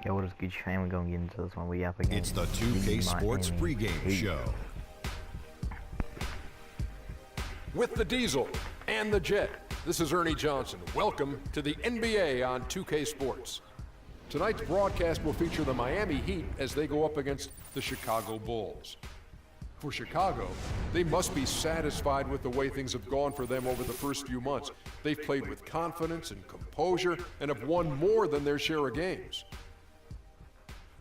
Yo, what is good, fam? We're gonna get into this one. We up against It's the 2K Sports pregame show. With the Diesel and the Jet, this is Ernie Johnson. Welcome to the NBA on 2K Sports. Tonight's broadcast will feature the Miami Heat as they go up against the Chicago Bulls. For Chicago, they must be satisfied with the way things have gone for them over the first few months. They've played with confidence and composure and have won more than their share of games.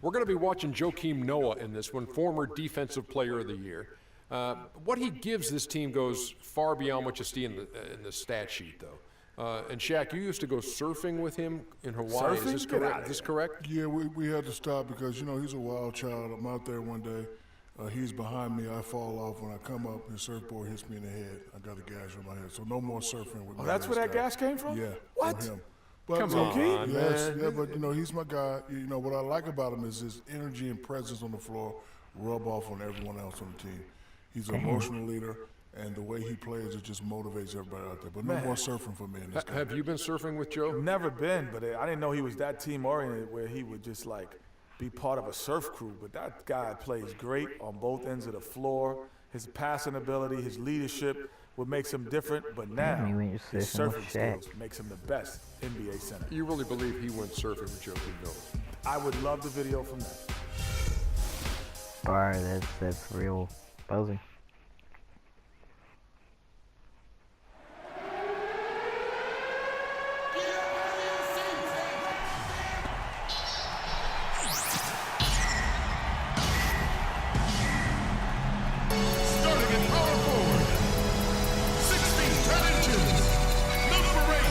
We're going to be watching Joakim Noah in this one, former Defensive Player of the Year. What he gives this team goes far beyond what you see in the stat sheet, though. And Shaq, you used to go surfing with him in Hawaii. Surfing? Is this correct? Yeah, we had to stop because, you know, he's a wild child. I'm out there one day. He's behind me. I fall off. When I come up, his surfboard hits me in the head. I got a gash on my head. So no more surfing with me. Oh, that's where that gas came from? Yeah. What? From him. But, Come on, yes, man. yeah, but, you know, he's my guy. You know, what I like about him is his energy and presence on the floor rub off on everyone else on the team. He's an emotional leader, and the way he plays, it just motivates everybody out there. But no more surfing for me in this game. Have you been surfing with Joe? Never been, but I didn't know he was that team-oriented where he would just, like, be part of a surf crew. But that guy plays great on both ends of the floor. His passing ability, his leadership, what makes him different. But now, his surfing skills makes him the best NBA center. You really believe he went surfing with Joakim Noah? I would love the video from that. Alright, that's real buzzing. Starting at power forward, 6 feet 10 inches, number 8.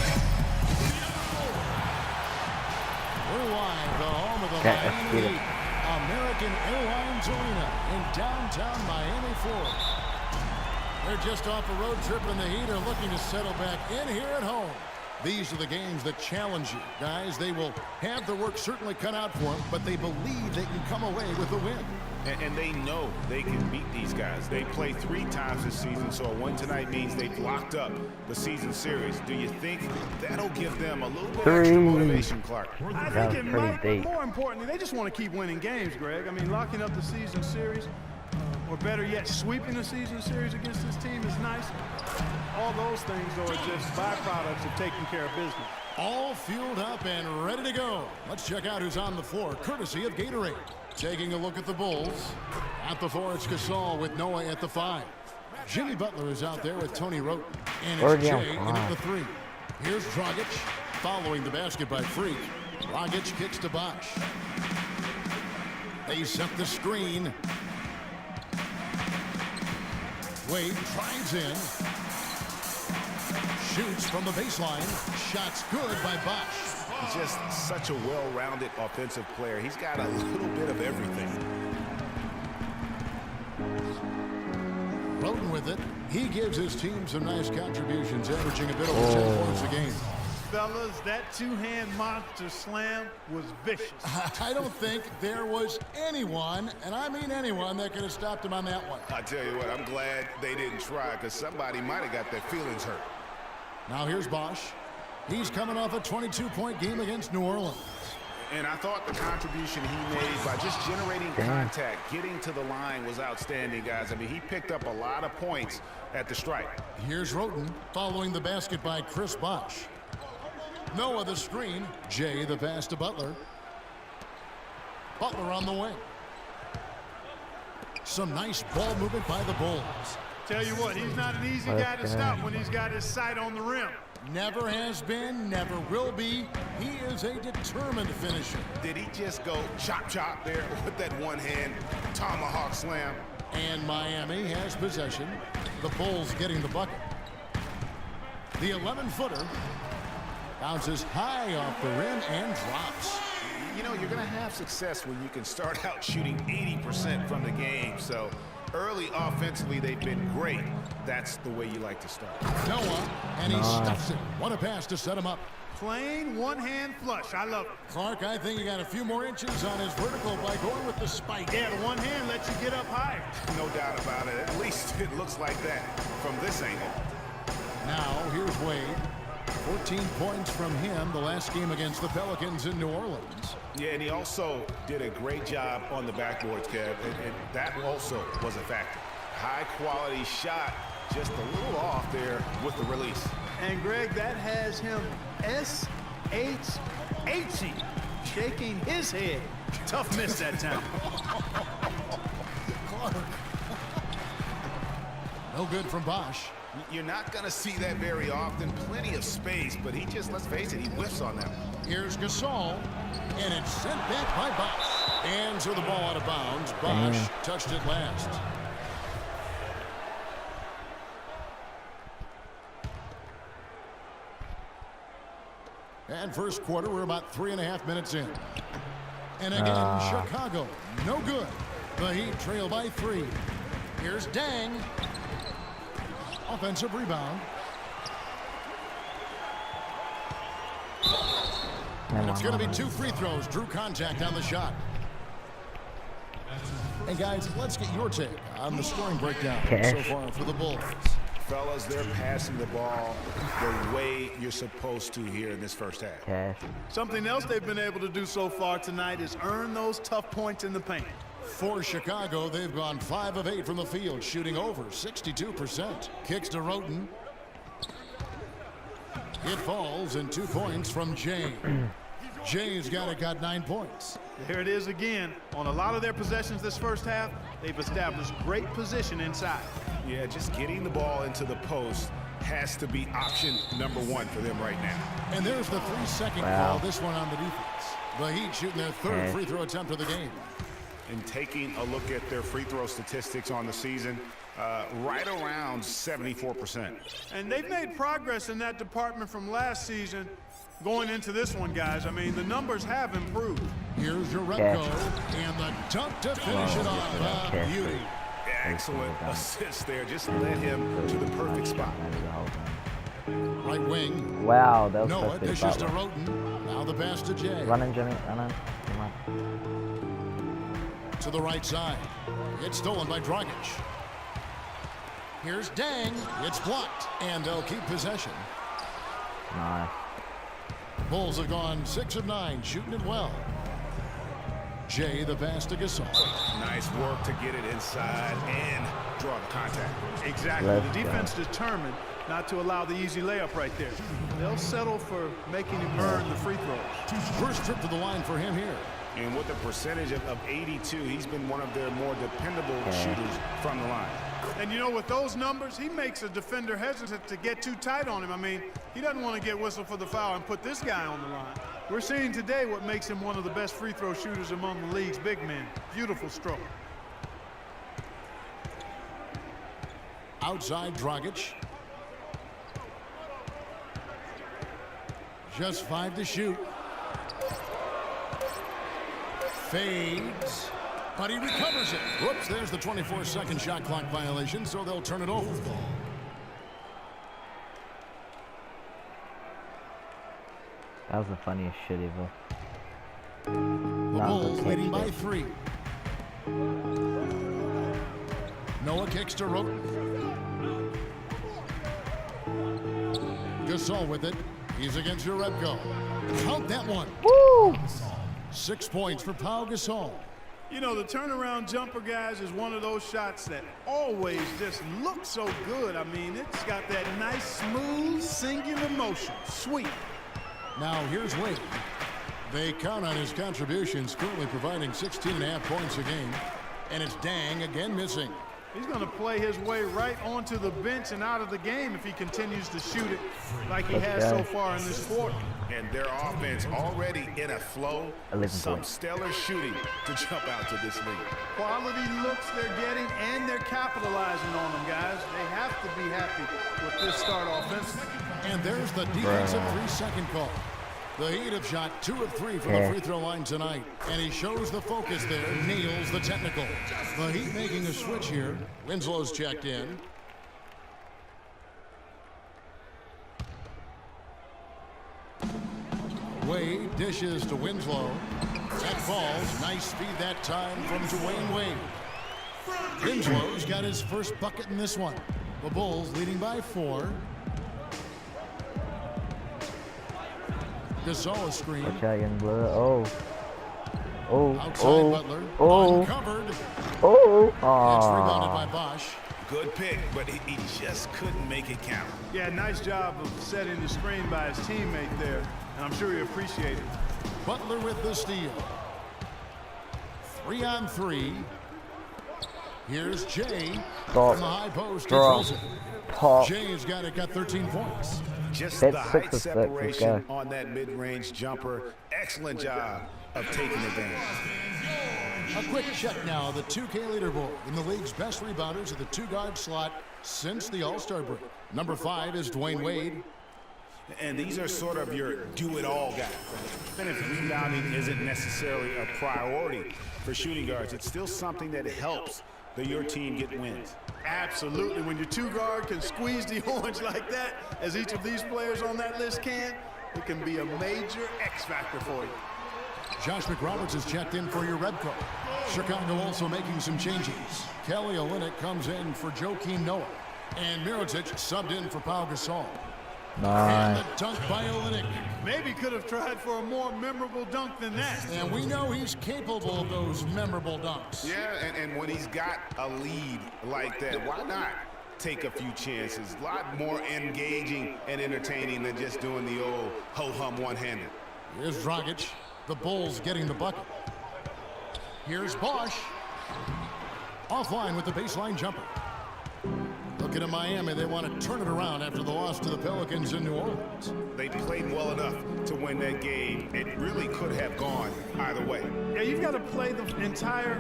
Rewind, the home of the Okay, let's Miami get it. Heat, American Airlines Arena in downtown Miami, Florida. They're just off a road trip, and the Heat are looking to settle back in here at home. These are the games that challenge you, guys. They will have the work certainly cut out for them, but they believe they can come away with a win. And they know they can beat these guys. They played 3 times this season, so a win tonight means they've locked up the season series. Do you think that'll give them a little bit extra motivation, Clark? I That think was it pretty might, deep. but more importantly, they just want to keep winning games, Greg. I mean, locking up the season series, or better yet, sweeping the season series against this team is nice. All those things are just byproducts of taking care of business. All fueled up and ready to go. Let's check out who's on the floor, courtesy of Gatorade. Taking a look at the Bulls. At the 4, it's Gasol with Noah at the 5. Jimmy Butler is out there with Tony Wroten. And it's Already on Jay in 5. at the 3. Here's Dragic following the basket by Freak. Dragic kicks to Bosh. They set the screen. Wade drives in. Shoots from the baseline. Shots good by Bosh. He's just such a well-rounded offensive player. He's got a little bit of everything. Roden with it. He gives his team some nice contributions, averaging a bit over 10 points a game. Fellas, that two-hand monster slam was vicious. I don't think there was anyone, and I mean anyone, that could have stopped him on that one. I tell you what, I'm glad they didn't try because somebody might have got their feelings hurt. Now here's Bosh. He's coming off a 22-point game against New Orleans. And I thought the contribution he made by just generating contact, getting to the line was outstanding, guys. I mean, he picked up a lot of points at the strike. Here's Roten following the basket by Chris Bosh. Noah the screen. Jay the pass to Butler. Butler on the wing. Some nice ball movement by the Bulls. Tell you what, he's not an easy guy to stop when he's got his sight on the rim. Never has been, never will be. He is a determined finisher. Did he just go chop there with that one-hand tomahawk slam? And Miami has possession. The Bulls getting the bucket. The 11-footer bounces high off the rim and drops. You know, you're going to have success when you can start out shooting 80% from the game. So early offensively, they've been great. That's the way you like to start. Noah, and he stuffs it. What a pass to set him up. Plain one-hand flush. I love it. Clark, I think he got a few more inches on his vertical by going with the spike. Yeah, the one hand lets you get up higher. No doubt about it. At least it looks like that from this angle. Now, here's Wade. 14 points from him the last game against the Pelicans in New Orleans. Yeah, and he also did a great job on the backboards, Kev, and that also was a factor. High-quality shot, just a little off there with the release. And, Greg, that has him S-H-H-ing, shaking his head. Tough miss that time. No good from Bosch. You're not going to see that very often. Plenty of space, but he just, let's face it, he whiffs on that. Here's Gasol, and it's sent back by Bosch. And so the ball out of bounds. Bosch touched it last. And first quarter, we're about 3.5 minutes in. And again, Chicago, no good. The Heat trail by 3. Here's Dang. Offensive rebound. And it's going to be 2 free throws. Drew contact on the shot. And guys, let's get your take on the scoring breakdown so far for the Bulls. Fellas, they're passing the ball the way you're supposed to here in this first half. Something else they've been able to do so far tonight is earn those tough points in the paint. For Chicago, they've gone 5 of 8 from the field, shooting over 62%. Kicks to Roten. It falls, and 2 points from Jay. Jay's got 9 points. There it is again. On a lot of their possessions this first half, they've established great position inside. Yeah, just getting the ball into the post has to be option number 1 for them right now. And there's the 3-second call, this one on the defense. The Heat shooting their 3rd free throw attempt of the game. And taking a look at their free throw statistics on the season, right around 74%. And they've made progress in that department from last season going into this one, guys. I mean, the numbers have improved. Here's Jerebko, and the dunk to finish it off. Beauty. Excellent assist there. Just led him to the perfect spot. Right wing. Wow, that was Noah dishes to Roten. Now the pass to Jay. Running, Jimmy. Running. Come on. To the right side. It's stolen by Dragic. Here's Dang. It's blocked, and they'll keep possession. Nice. Bulls have gone 6 of 9, shooting it well. Jay, the pass to Gasol. Nice work to get it inside and draw the contact. Exactly. The defense determined not to allow the easy layup right there. They'll settle for making him earn the free throws. First trip to the line for him here. And with a percentage of 82, he's been one of their more dependable shooters from the line. And, you know, with those numbers, he makes a defender hesitant to get too tight on him. I mean, he doesn't want to get whistled for the foul and put this guy on the line. We're seeing today what makes him one of the best free throw shooters among the league's big men. Beautiful stroke. Outside Dragic. Just 5 to shoot. Fades. But he recovers it. Whoops, there's the 24-second shot clock violation, so they'll turn it over. That was the funniest shit ever. The Bulls leading by 3. Noah kicks to Roten. Gasol with it. He's against Jerebko. Count that one. Woo! 6 points for Pau Gasol. You know, the turnaround jumper, guys, is one of those shots that always just looks so good. I mean, it's got that nice, smooth, singular motion. Sweet. Now, here's Wade. They count on his contributions, currently providing 16.5 points a game. And it's Dang again missing. He's going to play his way right onto the bench and out of the game if he continues to shoot it like he has so far in this quarter. And their offense already in a flow. Some stellar shooting to jump out to this lead. Quality looks they're getting, and they're capitalizing on them, guys. They have to be happy with this start offensively. And there's the defensive 3-second call. The Heat have shot 2 of 3 from the free throw line tonight. And he shows the focus there, nails the technical. The Heat making a switch here. Winslow's checked in. Wade dishes to Winslow. That falls. Nice speed that time from Dwayne Wade. Winslow's got his first bucket in this one. The Bulls leading by 4. Gasol screen. Watch out, young blood. Oh. Outside Butler. Uncovered. Oh. It's rebounded by Bosch. Good pick, but he just couldn't make it count. Yeah, nice job of setting the screen by his teammate there, and I'm sure he appreciated it. Butler with the steal. 3 on 3. Here's Jay Stop. from the high post. He Draw. drills it. Pop. Jay's got 13 points. Just That's the 6 height of 6, separation okay. on that mid-range jumper. Excellent job of taking advantage. A quick check now, the 2K leaderboard in the league's best rebounders at the 2-guard slot since the All-Star break. Number 5 is Dwayne Wade. And these are sort of your do-it-all guys. Even if rebounding isn't necessarily a priority for shooting guards, it's still something that helps your team get wins. Absolutely. When your 2-guard can squeeze the orange like that, as each of these players on that list can, it can be a major X factor for you. Josh McRoberts is checked in for your red coat. Chicago also making some changes. Kelly Olynyk comes in for Joakim Noah. And Mirotic subbed in for Pau Gasol. And Nice. the dunk by Olynyk. Maybe could have tried for a more memorable dunk than that. And we know he's capable of those memorable dunks. Yeah, and when he's got a lead like that, why not take a few chances? A lot more engaging and entertaining than just doing the old ho-hum one-handed. Here's Dragic. The Bulls getting the bucket. Here's Bosch. Offline with the baseline jumper. Looking at Miami, they want to turn it around after the loss to the Pelicans in New Orleans. They played well enough to win that game. It really could have gone either way. Yeah, you've got to play the entire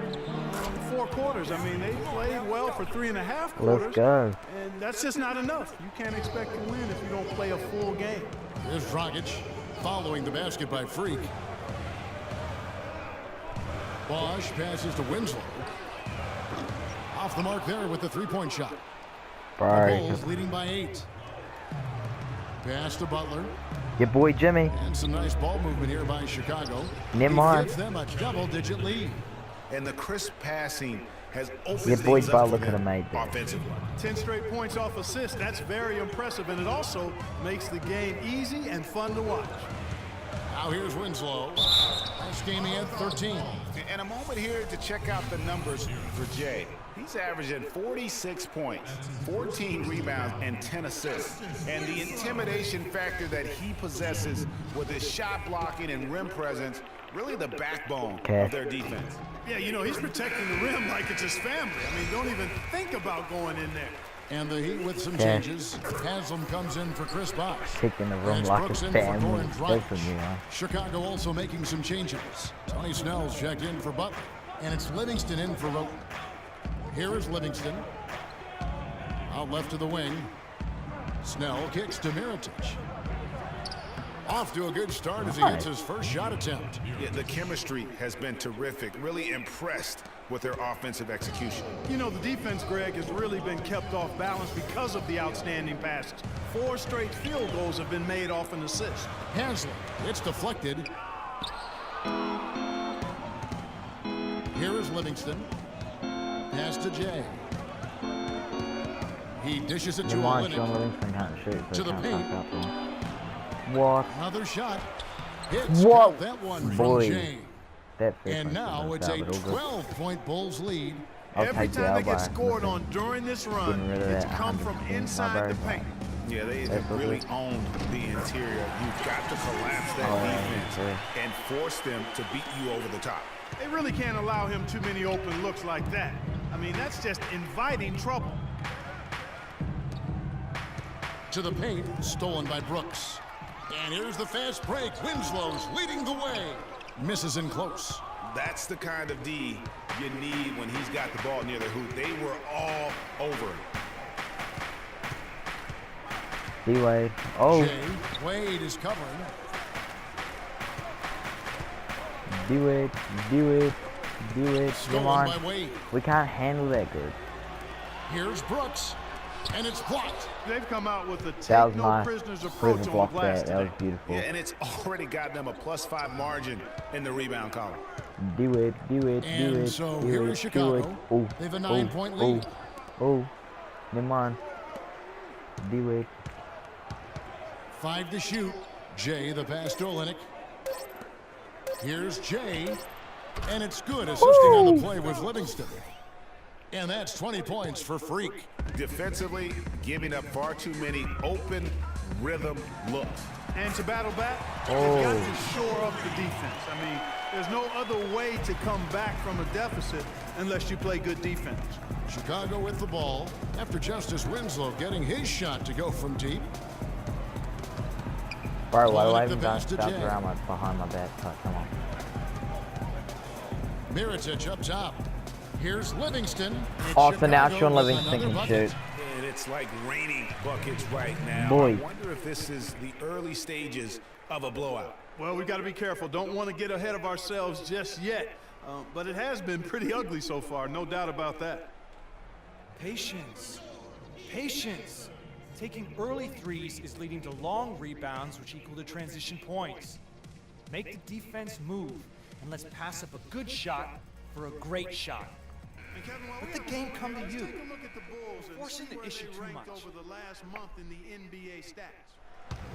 4 quarters. I mean, they played well for 3.5 quarters. Let's go. And that's just not enough. You can't expect to win if you don't play a full game. Here's Dragic following the basket by Freak. Bosch passes to Winslow. Off the mark there with the 3-point shot. The Bro. Bulls leading by 8. Pass to Butler. Your boy Jimmy. And some nice ball movement here by Chicago. Neymar. He gives them a double-digit lead. And the crisp passing has opened Your boy things up Butler for could have them made that. offensively. 10 straight points off assists. That's very impressive, and it also makes the game easy and fun to watch. Now here's Winslow. Last game he had 13. And a moment here to check out the numbers for Jay. He's averaging 46 points, 14 rebounds, and 10 assists. And the intimidation factor that he possesses with his shot blocking and rim presence, really the backbone of their defense. Yeah, you know, he's protecting the rim like it's his family. I mean, don't even think about going in there. And the Heat with some changes. Haslam comes in for Chris Bosh. Taking the room And like Brooks a in for family. Goran Dragic. Listen, you know. Chicago also making some changes. Tony Snell's checked in for Butler. And it's Livingston in for Roten. Here is Livingston. Out left to the wing. Snell kicks to Mirotic. Off to a good start as he gets his first shot attempt. Yeah, the chemistry has been terrific. Really impressed with their offensive execution. You know, the defense, Greg, has really been kept off balance because of the outstanding passes. 4 straight field goals have been made off an assist. Haslam. It's deflected. Here is Livingston. Pass to Jay. He dishes it to Neymar, John Olynyk. Livingston can't shoot, so To the he can't paint. pass out for him. What? Another shot. Hits. Whoa. Got that one Boy. from Jay. That And now it's a 12. 12-point Bulls lead. I'll Every take the time they get elbow. scored on during this run, Getting rid of it's that come from 100% inside the my paint. Yeah, they have really owned the interior. You've got to collapse that defense and force them to beat you over the top. They really can't allow him too many open looks like that. I mean, that's just inviting trouble. To the paint, stolen by Brooks. And here's the fast break. Winslow's leading the way. Misses in close. That's the kind of D you need when he's got the ball near the hoop. They were all over it. D-Wade. Oh, Jay Wade is covering. D-Wade. D-Wade. D-Wade. Come Stolen on. by Wade. We can't handle that good. Here's Brooks. And it's blocked. They've come out with a That was take no my prisoners approach prison on the block glass that. That was today. beautiful. Yeah, and it's already got them a +5 margin in the rebound column. D-Wade. D-Wade. And D-Wade. so D-Wade, here is Chicago. D-Wade. Oh, They have a oh, 9-point lead. Oh, Neymar. D-Wade. 5 to shoot. Jay, the pass to Olynyk. Here's Jay, and it's good. Assisting on the play was Livingston. And that's 20 points for Freak. Defensively, giving up far too many open rhythm looks. And to battle back, you've got to shore up the defense. I mean, there's no other way to come back from a deficit unless you play good defense. Chicago with the ball after Justice Winslow getting his shot to go from deep. Bro, why do I Olynyk the even pass bounce to Jay. around like behind my back? Oh, come on. Mirotic up top. Here's Livingston. And Oh, so now Chicago Sean with Livingston another can bucket. shoot. And it's like raining buckets right now. Boy. I wonder if this is the early stages of a blowout. Well, we got to be careful. Don't want to get ahead of ourselves just yet. But it has been pretty ugly so far, no doubt about that. Patience. Patience. Taking early threes is leading to long rebounds, which equal to transition points. Make the defense move, and let's pass up a good shot for a great shot. And Kevin, Let the game come to you. Take a look at the Bulls and Forcing see the where issue they too ranked much. over the last month in the NBA stats.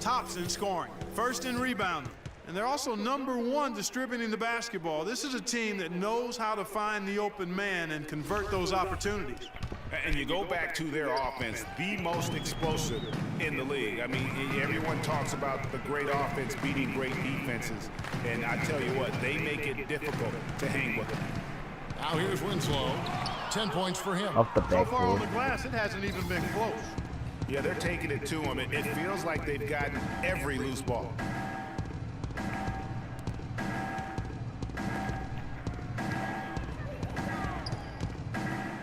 Tops in scoring, first in rebounding, and they're also #1 distributing the basketball. This is a team that knows how to find the open man and convert those opportunities. And you go back to their offense, the most explosive in the league. I mean, everyone talks about the great offense beating great defenses. And I tell you what, they make it difficult to hang with them. Now here's Winslow. 10 points for him. Off the So far on backboard. the glass, it hasn't even been close. Yeah, they're taking it to them. It feels like they've gotten every loose ball.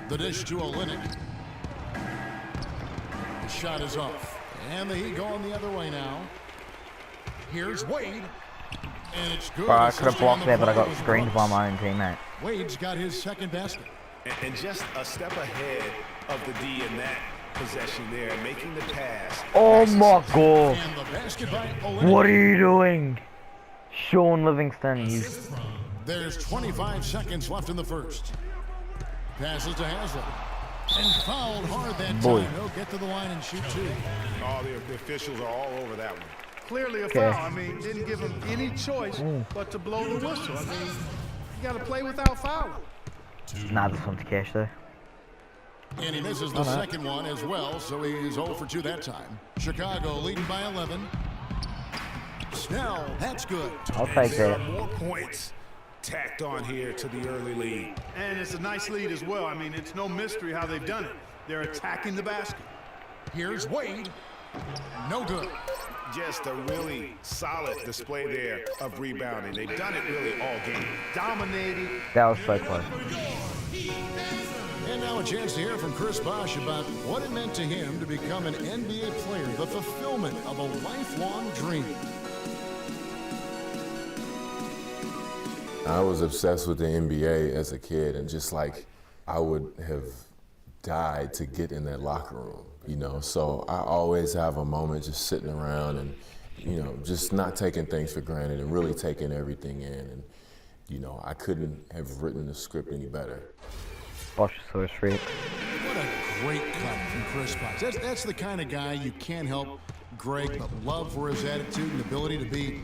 The dish to Olynyk. The shot is off. And the Heat going the other way now. Here's Wade. And it's good. Bro, I could have Assisting on blocked the there, but I play got was screened Brooks. by my own teammate. Wade's got his second basket. And just a step ahead of the D in that possession there, making the pass. Oh my god. And the basket by Olynyk. What are you doing? Sean Livingston, you... There's 25 seconds left in the first. Passes to Haslett. And fouled hard that Boy. time. He'll get to the line and shoot two. Oh, the officials are all over that one. Clearly a Okay. foul. I mean, didn't give him any choice but to blow the whistle. I mean, you got to play without fouling. Nah, this one's cash though. And he misses the second one as well, so he's 0 for 2 that time. Chicago leading by 11. Snell, that's good. I'll take There are that. more points tacked on here to the early lead. And it's a nice lead as well. I mean, it's no mystery how they've done it. They're attacking the basket. Here's Wade. No good. Just a really solid display there of rebounding. They've done it really all game. Dominated. That was so close. And now a chance to hear from Chris Bosh about what it meant to him to become an NBA player, the fulfillment of a lifelong dream. I was obsessed with the NBA as a kid, and just like I would have died to get in that locker room, you know. So I always have a moment just sitting around and, you know, just not taking things for granted and really taking everything in. And, you know, I couldn't have written the script any better. Bosh is so sweet. What a great cut from Chris Bosh. That's the kind of guy you can't help Greg but love for his attitude and ability to be,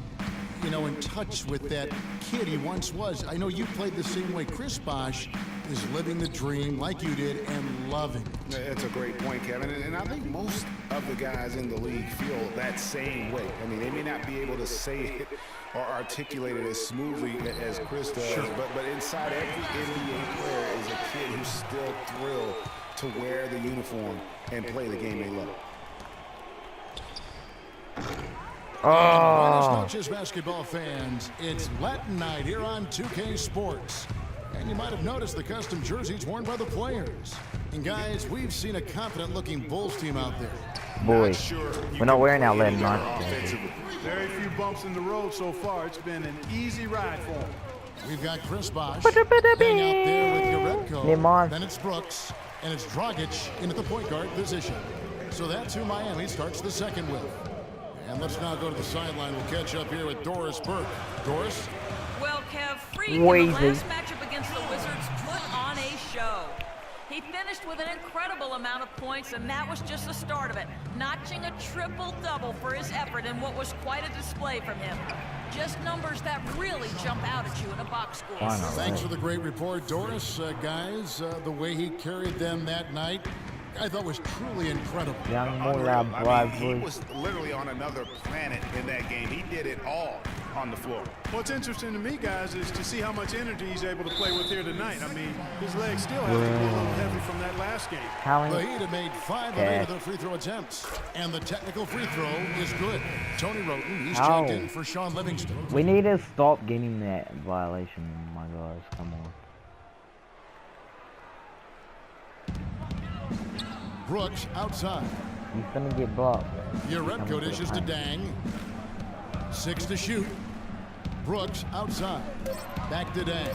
you know, in touch with that kid he once was. I know you played the same way. Chris Bosh is living the dream like you did and loving it. That's a great point, Kevin. And I think most of the guys in the league feel that same way. I mean, they may not be able to say it or articulate it as smoothly as Chris does, but inside every NBA player is a kid who's still thrilled to wear the uniform and play the game they love. Buenas noches, basketball fans. It's Latin night here on 2K Sports. And you might have noticed the custom jerseys worn by the players. And guys, we've seen a confident-looking Bulls team out there. Boy, we're not wearing our Latin night. Very few bumps in the road so far. It's been an easy ride for them. We've got Chris Bosh hang out there with Yarebko. Then it's Brooks, and it's Dragic in at the point guard position. So that's who Miami starts the second with. And let's now go to the sideline. We'll catch up here with Doris Burke. Doris? Well, Kev, Freak in the last matchup against the Wizards put on a show. He He finished with an incredible amount of points, and that was just the start of it, notching a triple-double for his effort in what was quite a display from him. Just numbers that really jump out at you in a box score. Thanks for the great report, Doris. Guys, the way he carried them that night, I thought was truly incredible. Young Unreal. Mola I mean, he Bradley. was literally on another planet in that game. He did it all on the floor. What's interesting to me, guys, is to see how much energy he's able to play with here tonight. I mean, his legs still have to be a little heavy from that last game. The Heat have made 5 of 8 of their free throw attempts, and the technical free throw is good. Tony Roten, he's checked in for Sean Livingston. We need to stop getting that violation, my guys. Come on. Brooks outside. He's gonna get blocked. Jerebko dishes to Dang. 6 to shoot. Brooks outside. Back to Dang.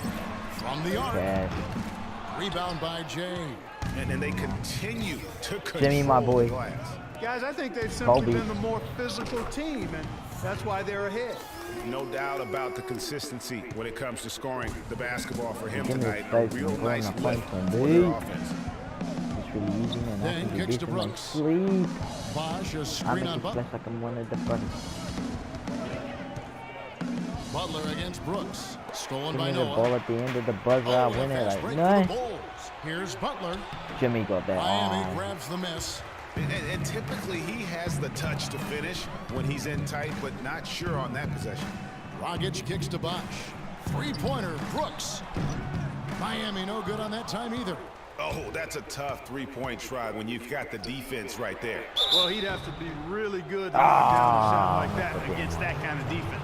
From the arc. Rebound by Jay. And they continue to control Jimmy, my boy. the glass. Guys, I think they've simply Kobe. been the more physical team, and that's why they're ahead. No doubt about the consistency when it comes to scoring the basketball for him Give me tonight. A space, real I'm nice going lift to for punch their him, offense. It's really easy, man. Dang I kicks to can Brooks. sleep. Bosh, a I screen make on it Butler. flash like I'm one of the funny. Butler against Brooks. Stolen Give by me the Noah. ball at the end of the buzzer. I win it fast like break none. for the Bulls. Here's Butler. Jimmy got that. Miami grabs the miss. And typically he has the touch to finish when he's in tight, but not sure on that possession. Dragic kicks to Bosh. Three-pointer, Brooks. Miami no good on that time either. Oh, that's a tough three-point try when you've got the defense right there. Well, he'd have to be really good to knock down a shot like that against that kind of defense.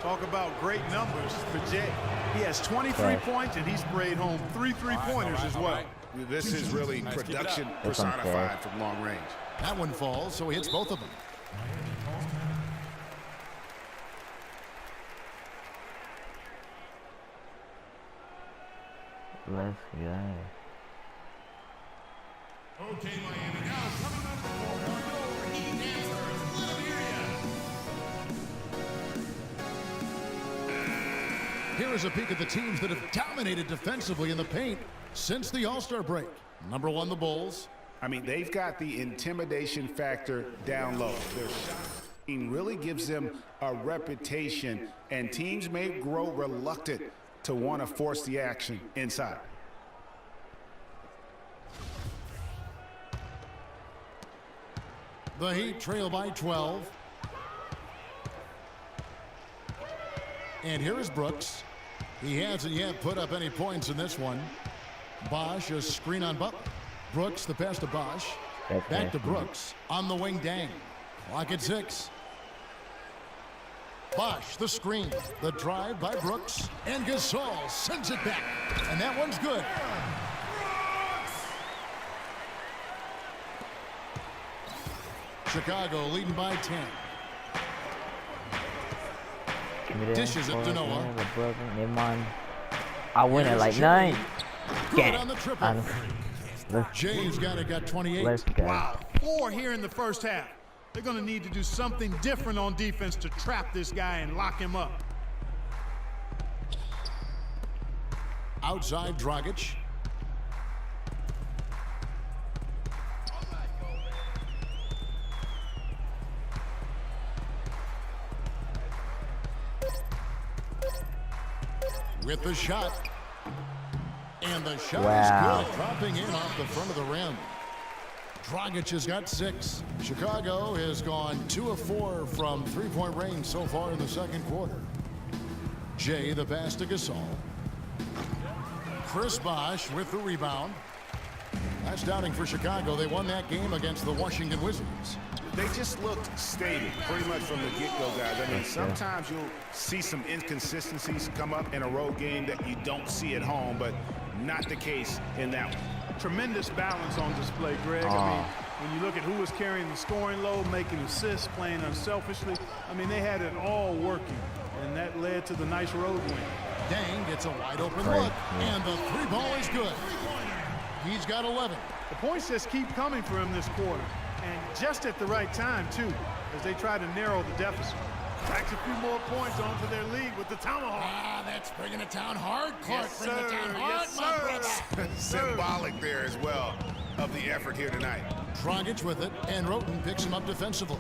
Talk about great numbers for Jay. He has 23 points, and he's sprayed home 3 3-pointers as well. This is really production personified from long range. That one falls, so he hits both of them. Let's go. Okay, Miami, now coming out of the floor, your Heat answers, Liberia. Here is a peek at the teams that have dominated defensively in the paint since the All-Star break. Number 1, the Bulls. I mean, they've got the intimidation factor down low. Their shooting really gives them a reputation, and teams may grow reluctant to want to force the action inside. The Heat trail by 12. And here is Brooks. He hasn't yet put up any points in this one. Bosh, a screen on Butler. Brooks, the pass to Bosh. Back to Brooks. On the wing, Dang. Clock at 6. Bosh, the screen. The drive by Brooks. And Gasol sends it back. And that one's good. Chicago leading by 10. Dishes it to Noah. Never mind. I win it like 9. Good on the triple. Let's James got 28. Let's go. Wow, 4 here in the first half. They're going to need to do something different on defense to trap this guy and lock him up. Outside Dragic. With the shot. And the shot is good. Dropping in off the front of the rim. Dragic has got 6. Chicago has gone 2 of 4 from three-point range so far in the second quarter. Jay, the pass to Gasol. Chris Bosh with the rebound. That's downing for Chicago. They won that game against the Washington Wizards. They just looked stable pretty much from the get-go, guys. I mean, sometimes you'll see some inconsistencies come up in a road game that you don't see at home, but not the case in that one. Tremendous balance on display, Greg. I mean, when you look at who was carrying the scoring load, making assists, playing unselfishly, I mean, they had it all working, and that led to the nice road win. Dang gets a wide-open look, and the 3-ball is good. He's got 11. The points just keep coming for him this quarter, and just at the right time, too, as they try to narrow the deficit. Tacks a few more points onto their lead with the tomahawk. Ah, that's bringing it down hard, Clark. Yes, Bring it down sir. hard, Yes, my sir. brother. Symbolic there as well of the effort here tonight. Dragic with it, and Roten picks him up defensively.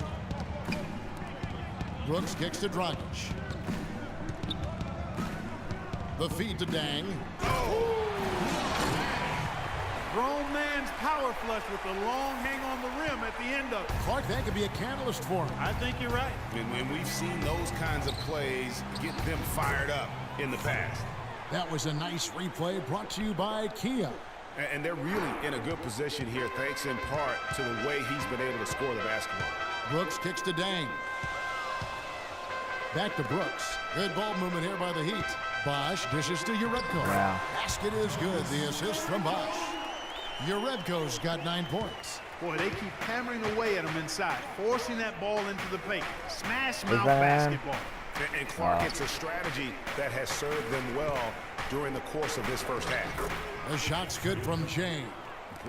Brooks kicks to Dragic. The feed to Dang. Grown man's power flush with the long hang on the rim at the end of it. Clark, that could be a catalyst for him. I think you're right. And we've seen those kinds of plays get them fired up in the past. That was a nice replay brought to you by Kia. And they're really in a good position here, thanks in part to the way he's been able to score the basketball. Brooks kicks to Dang. Back to Brooks. Good ball movement here by the Heat. Bosch dishes to Urebko. Wow. Basket is good. The assist from Bosch. Urebko's got 9 points. Boy, they keep hammering away at him inside, forcing that ball into the paint. Smash mouth that- basketball. And Clark, it's a strategy that has served them well during the course of this first half. The shot's good from Jay.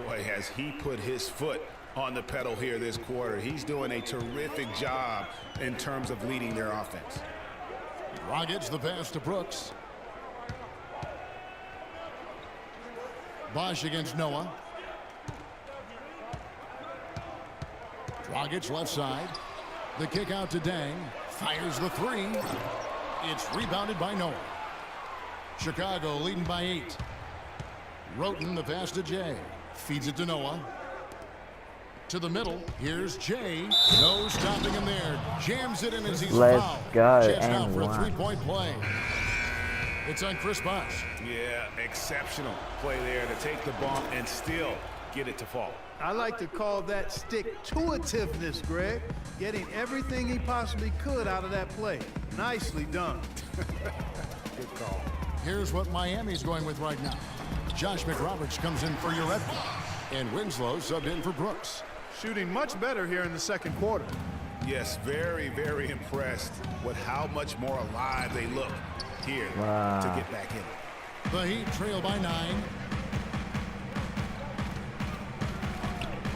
Boy, has he put his foot on the pedal here this quarter. He's doing a terrific job in terms of leading their offense. Dragic the pass to Brooks. Bosch against Noah. Dragic left side. The kick out to Dang. Fires the three. It's rebounded by Noah. Chicago leading by 8. Roten the pass to Jay. Feeds it to Noah. To the middle. Here's Jay. No stopping him there. Jams it in as he's Let's fouled. go, Jets out and for a one. 3-point play. It's on Chris Bosh. Yeah, exceptional play there to take the bump and still get it to fall. I like to call that stick-to-itiveness, Greg. Getting everything he possibly could out of that play. Nicely done. Good call. Here's what Miami's going with right now. Josh McRoberts comes in for Urebko. And Winslow subbed in for Brooks. Shooting much better here in the second quarter. Yes, very, very impressed with how much more alive they look here Wow. to get back in. The Heat trail by 9.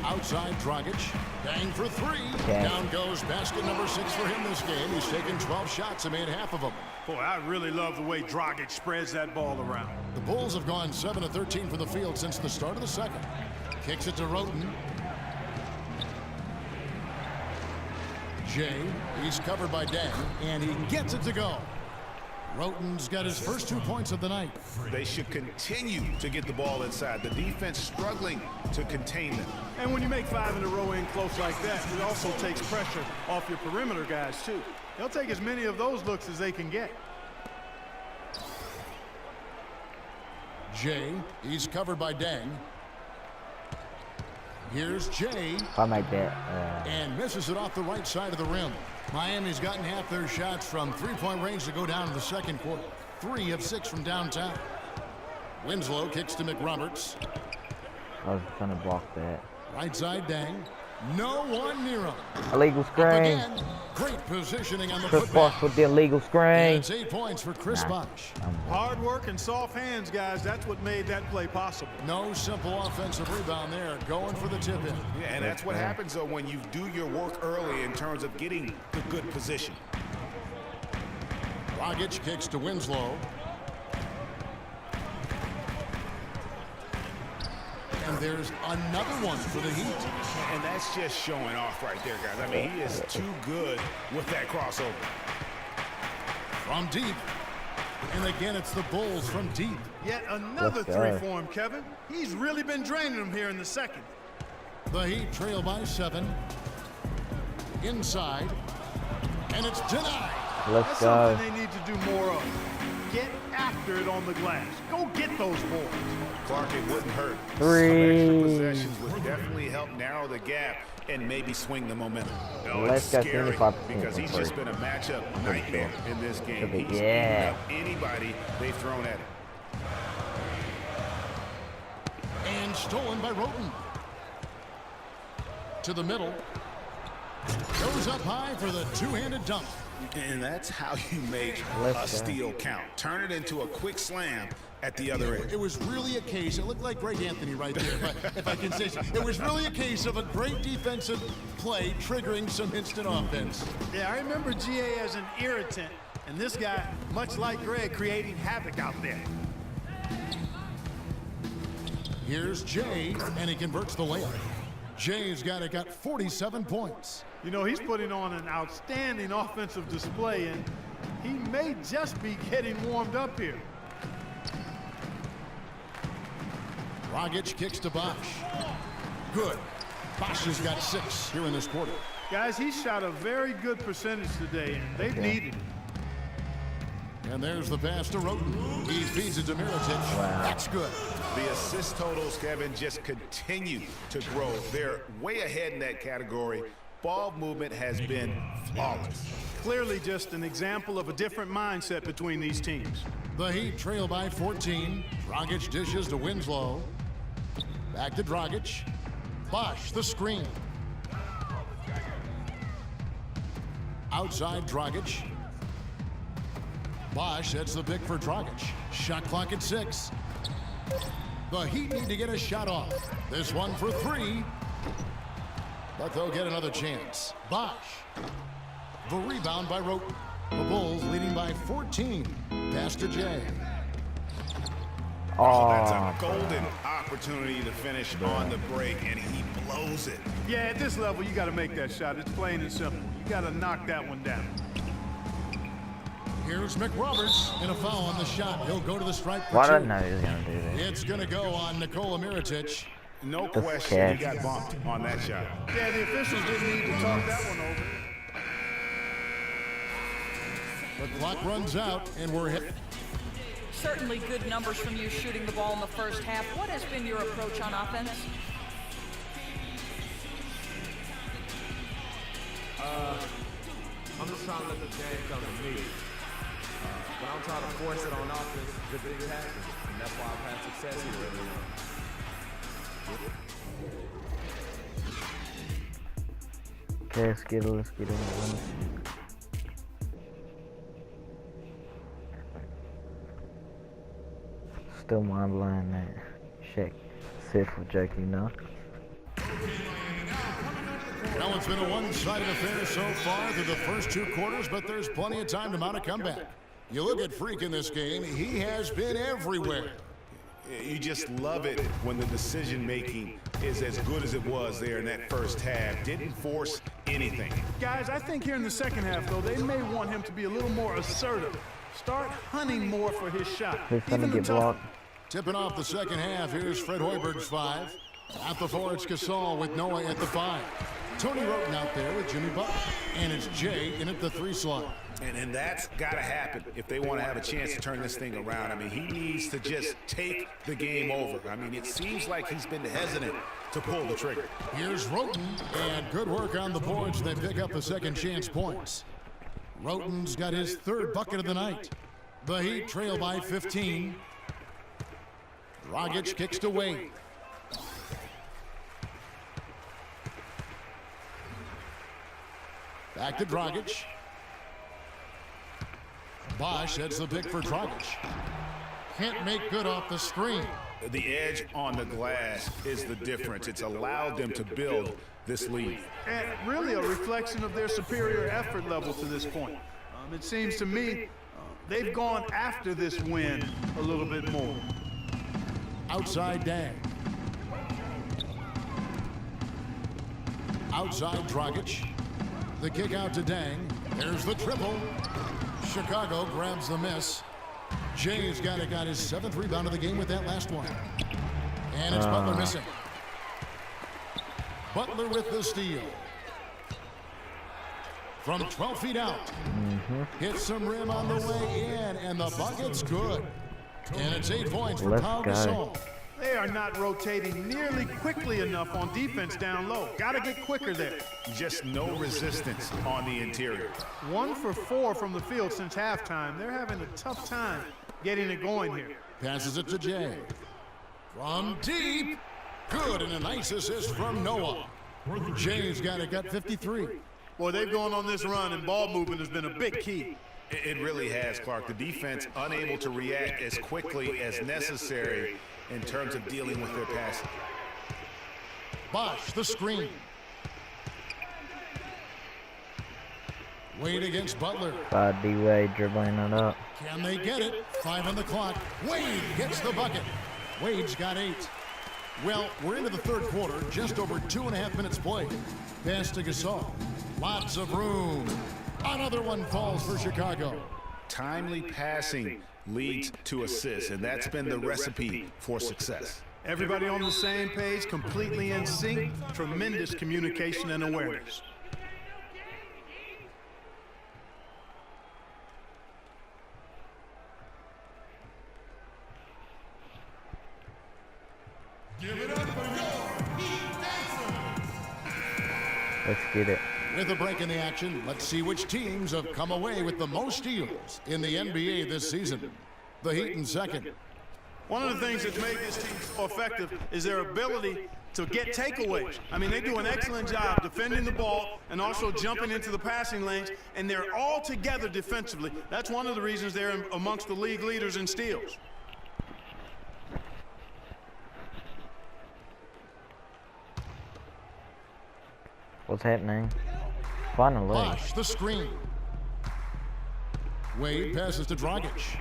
Outside Dragic. Bang for 3. Okay. Down goes basket number 6 for him this game. He's taken 12 shots and made half of them. Boy, I really love the way Dragic spreads that ball around. The Bulls have gone 7 of 13 from the field since the start of the second. Kicks it to Roten. Jay, he's covered by Dang, and he gets it to go. Roten's got his first 2 points of the night. They should continue to get the ball inside. The defense struggling to contain them. And when you make 5 in a row in close like that, it also takes pressure off your perimeter guys, too. They'll take as many of those looks as they can get. Jay, he's covered by Dang. Here's Jay. I make that. And misses it off the right side of the rim. Miami's gotten half their shots from three-point range to go down in the second quarter. 3 of 6 from downtown. Winslow kicks to McRoberts. I was trying to block that. Right side Dang. No one near him. Illegal Up screen. again. Great positioning on the Chris putback. Bosh with the illegal And screen. it's 8 points for Chris Bosh. Hard work and soft hands, guys. That's what made that play possible. No simple offensive rebound there. Going for the tip-in. Yeah, and that's what happens, though, when you do your work early in terms of getting the good position. Dragic kicks to Winslow. And there's another one for the Heat. And that's just showing off right there, guys. I mean, he is too good with that crossover. From deep. And again, it's the Bulls from deep. Yet another Let's three go. for him, Kevin. He's really been draining them here in the second. The Heat trail by 7. Inside. And it's denied. Let's That's go. something they need to do more of. Get after it on the glass. Go get those boards. Clark, it wouldn't hurt. Three. Some extra possessions would definitely help narrow the gap and maybe swing the momentum. No, Let's it's go scary 75% because he's for just free. been a matchup nightmare in this game. Should be- He's yeah. beaten up anybody they've thrown at him. And stolen by Roten. To the middle. Goes up high for the two-handed dunk. And that's how you make Let's a go. steal count. Turn it into a quick slam at the other end. It was really a case, it looked like Greg Anthony right there, but if I can say so. It was really a case of a great defensive play triggering some instant offense. Yeah, I remember GA as an irritant, and this guy, much like Greg, creating havoc out there. Here's Jay, and he converts the layup. Jay's got 47 points. You know, he's putting on an outstanding offensive display, and he may just be getting warmed up here. Dragic kicks to Bosh. Good. Bosh has got 6 here in this quarter. Guys, he shot a very good percentage today, and they've needed it. And there's the pass to Roten. He feeds it to Mirotic. Wow. That's good. The assist totals, Kevin, just continue to grow. They're way ahead in that category. Ball movement has been flawless. Clearly just an example of a different mindset between these teams. The Heat trail by 14. Dragic dishes to Winslow. Back to Dragic. Bosh, the screen. Outside Dragic. Bosh sets the pick for Dragic. Shot clock at 6. The Heat need to get a shot off. This one for 3. But they'll get another chance. Bosh. The rebound by Roten. The Bulls leading by 14. Pass to Jay. Oh, that's a golden opportunity to finish on the break, and he blows it. Yeah, at this level, you got to make that shot. It's plain and simple. You got to knock that one down. Here's McRoberts, and a foul on the shot. He'll go to the stripe for Why 2. didn't I know he was going to do that? It's going to go on Nikola Mirotic. No question he got bumped on that shot. Yeah, the officials didn't need to talk that one over. The clock runs out, and we're hit. Certainly good numbers from you shooting the ball in the first half. What has been your approach on offense? I'm just trying to let the game come to me. But I'm trying to force it on offense. Good things happen. And that's why I've had success here early on. Okay, let's get it. Still mind blowing that Shaq said for Jake, you know. Well, it's been a one-sided affair so far through the first 2 quarters, but there's plenty of time to mount a comeback. You look at Freak in this game, he has been everywhere. You just love it when the decision-making is as good as it was there in that first half. Didn't force anything. Guys, I think here in the second half, though, they may want him to be a little more assertive. Start hunting more for his shot. He's gonna get blocked. Tipping off the second half, here's Fred Hoiberg's 5. At the 4, it's Gasol with Noah at the 5. Tony Roten out there with Jimmy Butler. And it's Jay in at the 3 slot. And that's got to happen if they want to have a chance to turn this thing around. I mean, he needs to just take the game over. I mean, it seems like he's been hesitant to pull the trigger. Here's Roten, and good work on the boards. They pick up the second chance points. Roten's got his 3rd bucket of the night. The Heat trail by 15. Dragic kicks to Wade. Back to Dragic. Bosh heads the pick for Dragic. Can't make good off the screen. The edge on the glass is the difference. It's allowed them to build this lead. And really a reflection of their superior effort level to this point. It seems to me they've gone after this win a little bit more. Outside Dang. Outside Dragic. The kick out to Dang. There's the triple. Chicago grabs the miss. Jay's got his 7th rebound of the game with that last one. And it's Butler missing. Butler with the steal. From 12 feet out. Hits some rim on the way in, and the bucket's good. And it's 8 points for Pau Gasol. They are not rotating nearly quickly enough on defense down low. Got to get quicker there. Just no resistance on the interior. 1 for 4 from the field since halftime. They're having a tough time getting it going here. Passes it to Jay. From deep. Good, and a nice assist from Noah. Jay's got 53. Boy, they've gone on this run, and ball movement has been a big key. It really has, Clark. The defense unable to react as quickly as necessary in terms of dealing with their passing. Bosch, the screen. Wade against Butler. D-Wade dribbling it up. Can they get it? 5 on the clock. Wade gets the bucket. Wade's got 8. Well, we're into the third quarter, just over 2.5 minutes played. Pass to Gasol. Lots of room. Another one falls for Chicago. Timely passing leads to assists, and that's been the recipe for success. Everybody on the same page, completely in sync, tremendous communication and awareness. Give it up for your Heat Dancers. Let's get it. With a break in the action, let's see which teams have come away with the most steals in the NBA this season. The Heat in second. One of the things that's made this team so effective is their ability to get takeaways. I mean, they do an excellent job defending the ball and also jumping into the passing lanes, and they're all together defensively. That's one of the reasons they're amongst the league leaders in steals. What's happening? Finally. Bosch, the screen. Wade passes to Dragic.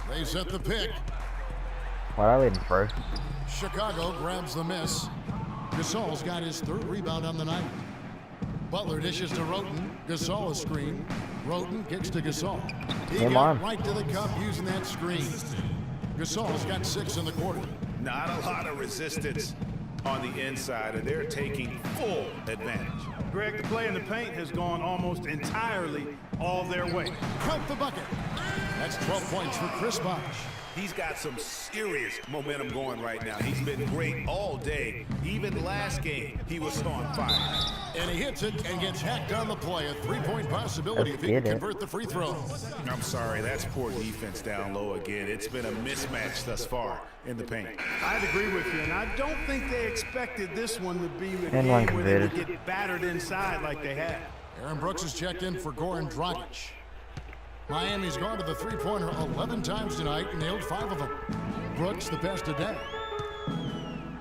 They set the pick. What are we leading for? Chicago grabs the miss. Gasol's got his 3rd rebound on the night. Butler dishes to Roten. Gasol a screen. Roten kicks to Gasol. He got right to the cup using that screen. Gasol's got 6 in the quarter. Not a lot of resistance on the inside, and they're taking full advantage. Greg, the play in the paint has gone almost entirely all their way. Count the bucket. That's 12 points for Chris Bosh. He's got some serious momentum going right now. He's been great all day. Even last game, he was on fire. And he hits it and gets hacked on the play. A 3-point possibility if he can convert the free throw. I'm sorry, that's poor defense down low again. It's been a mismatch thus far in the paint. I'd agree with you, and I don't think they expected this one to be a game where they would get battered inside like they had. Aaron Brooks has checked in for Goran Dragic. Miami's gone to the three-pointer 11 times tonight and nailed 5 of them. Brooks the best today.